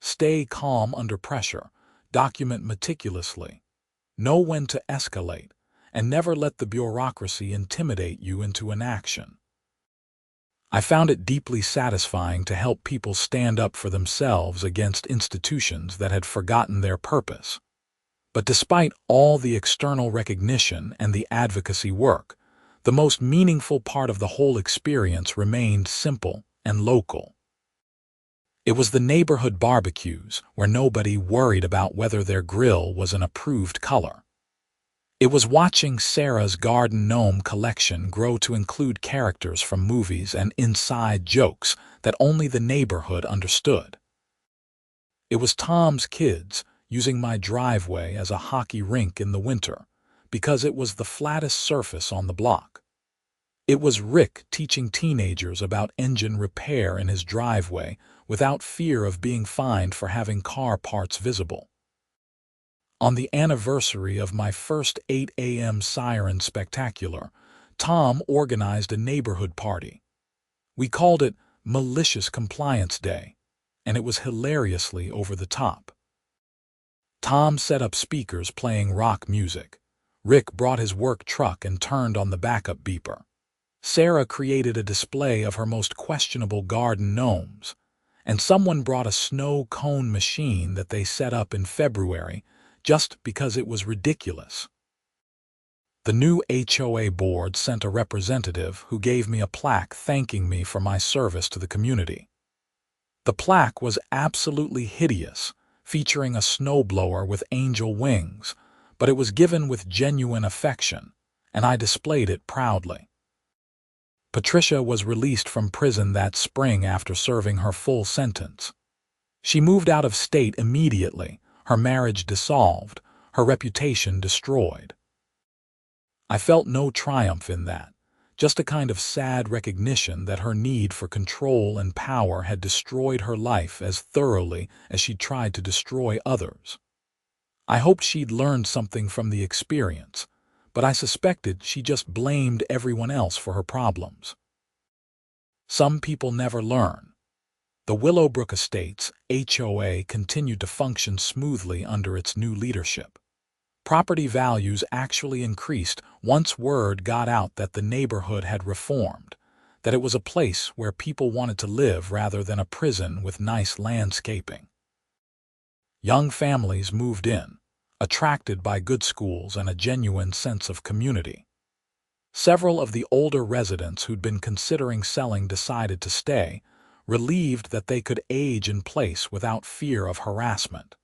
Stay calm under pressure, document meticulously, know when to escalate, and never let the bureaucracy intimidate you into inaction. I found it deeply satisfying to help people stand up for themselves against institutions that had forgotten their purpose. But despite all the external recognition and the advocacy work, the most meaningful part of the whole experience remained simple and local. It was the neighborhood barbecues where nobody worried about whether their grill was an approved color. It was watching Sarah's garden gnome collection grow to include characters from movies and inside jokes that only the neighborhood understood. It was Tom's kids using my driveway as a hockey rink in the winter because it was the flattest surface on the block. It was Rick teaching teenagers about engine repair in his driveway without fear of being fined for having car parts visible. On the anniversary of my first 8 a.m. Siren spectacular, Tom organized a neighborhood party. We called it Malicious Compliance Day, and it was hilariously over the top. Tom set up speakers playing rock music. Rick brought his work truck and turned on the backup beeper. Sarah created a display of her most questionable garden gnomes, and someone brought a snow cone machine that they set up in February just because it was ridiculous. The new HOA board sent a representative who gave me a plaque thanking me for my service to the community. The plaque was absolutely hideous, featuring a snowblower with angel wings, but it was given with genuine affection, and I displayed it proudly. Patricia was released from prison that spring after serving her full sentence. She moved out of state immediately, her marriage dissolved, her reputation destroyed. I felt no triumph in that, just a kind of sad recognition that her need for control and power had destroyed her life as thoroughly as she'd tried to destroy others. I hoped she'd learned something from the experience, but I suspected she just blamed everyone else for her problems. Some people never learn. The Willowbrook Estates HOA continued to function smoothly under its new leadership. Property values actually increased once word got out that the neighborhood had reformed, that it was a place where people wanted to live rather than a prison with nice landscaping. Young families moved in, attracted by good schools and a genuine sense of community. Several of the older residents who'd been considering selling decided to stay, relieved that they could age in place without fear of harassment.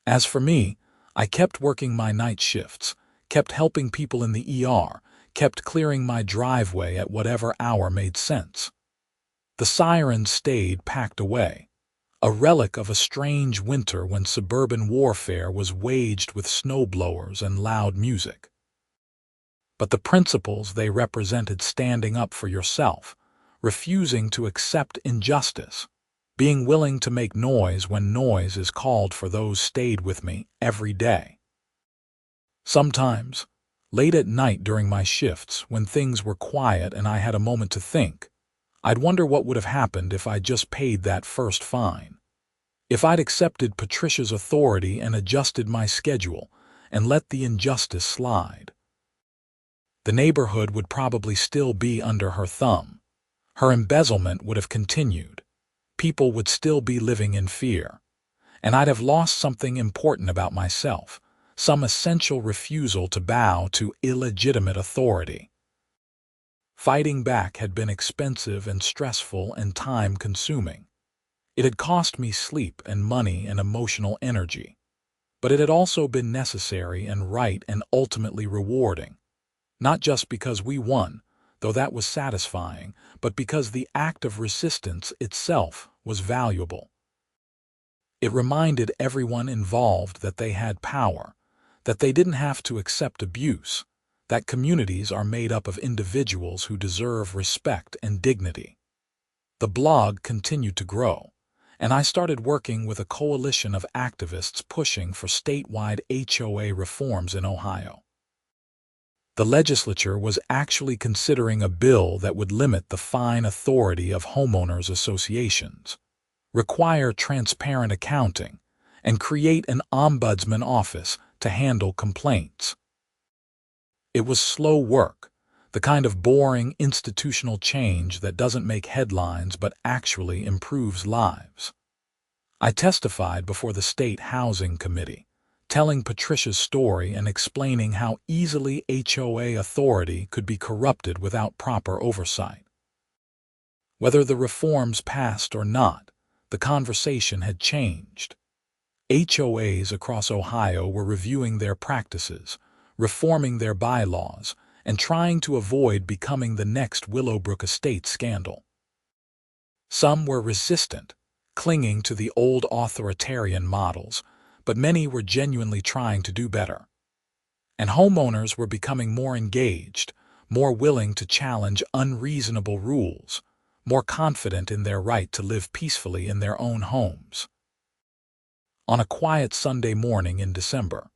As for me, I kept working my night shifts, kept helping people in the ER, kept clearing my driveway at whatever hour made sense. The Sirens stayed packed away, a relic of a strange winter when suburban warfare was waged with snowblowers and loud music. But the principles they represented: standing up for yourself, refusing to accept injustice, being willing to make noise when noise is called for, those stayed with me every day. Sometimes, late at night during my shifts, when things were quiet and I had a moment to think, I'd wonder what would have happened if I just paid that first fine. If I'd accepted Patricia's authority and adjusted my schedule and let the injustice slide. The neighborhood would probably still be under her thumb. Her embezzlement would have continued. People would still be living in fear. And I'd have lost something important about myself, some essential refusal to bow to illegitimate authority. Fighting back had been expensive and stressful and time-consuming. It had cost me sleep and money and emotional energy. But it had also been necessary and right and ultimately rewarding. Not just because we won, though that was satisfying, but because the act of resistance itself was valuable. It reminded everyone involved that they had power, that they didn't have to accept abuse, that communities are made up of individuals who deserve respect and dignity. The blog continued to grow, and I started working with a coalition of activists pushing for statewide HOA reforms in Ohio. The legislature was actually considering a bill that would limit the fine authority of homeowners associations, require transparent accounting, and create an ombudsman office to handle complaints. It was slow work, the kind of boring institutional change that doesn't make headlines but actually improves lives. I testified before the State Housing Committee, telling Patricia's story and explaining how easily HOA authority could be corrupted without proper oversight. Whether the reforms passed or not, the conversation had changed. HOAs across Ohio were reviewing their practices, reforming their bylaws, and trying to avoid becoming the next Willowbrook Estate scandal. Some were resistant, clinging to the old authoritarian models, but many were genuinely trying to do better. And homeowners were becoming more engaged, more willing to challenge unreasonable rules, more confident in their right to live peacefully in their own homes. On a quiet Sunday morning in December,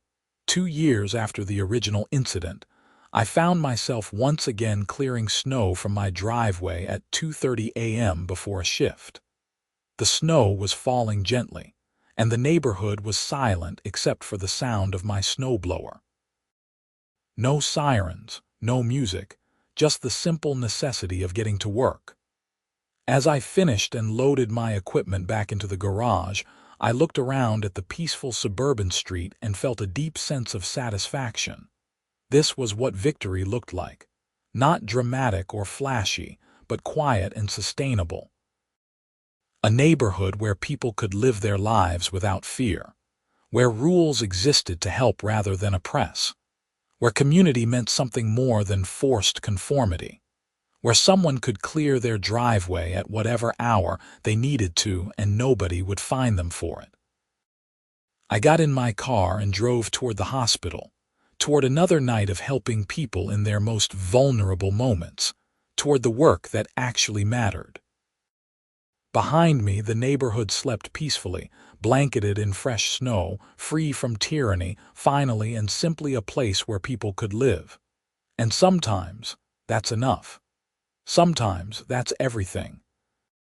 2 years after the original incident, I found myself once again clearing snow from my driveway at 2:30 a.m. before a shift. The snow was falling gently, and the neighborhood was silent except for the sound of my snowblower. No sirens, no music, just the simple necessity of getting to work. As I finished and loaded my equipment back into the garage, I looked around at the peaceful suburban street and felt a deep sense of satisfaction. This was what victory looked like. Not dramatic or flashy, but quiet and sustainable. A neighborhood where people could live their lives without fear, where rules existed to help rather than oppress, where community meant something more than forced conformity, where someone could clear their driveway at whatever hour they needed to and nobody would fine them for it. I got in my car and drove toward the hospital, toward another night of helping people in their most vulnerable moments, toward the work that actually mattered. Behind me, the neighborhood slept peacefully, blanketed in fresh snow, free from tyranny, finally, and simply a place where people could live. And sometimes that's enough. Sometimes that's everything.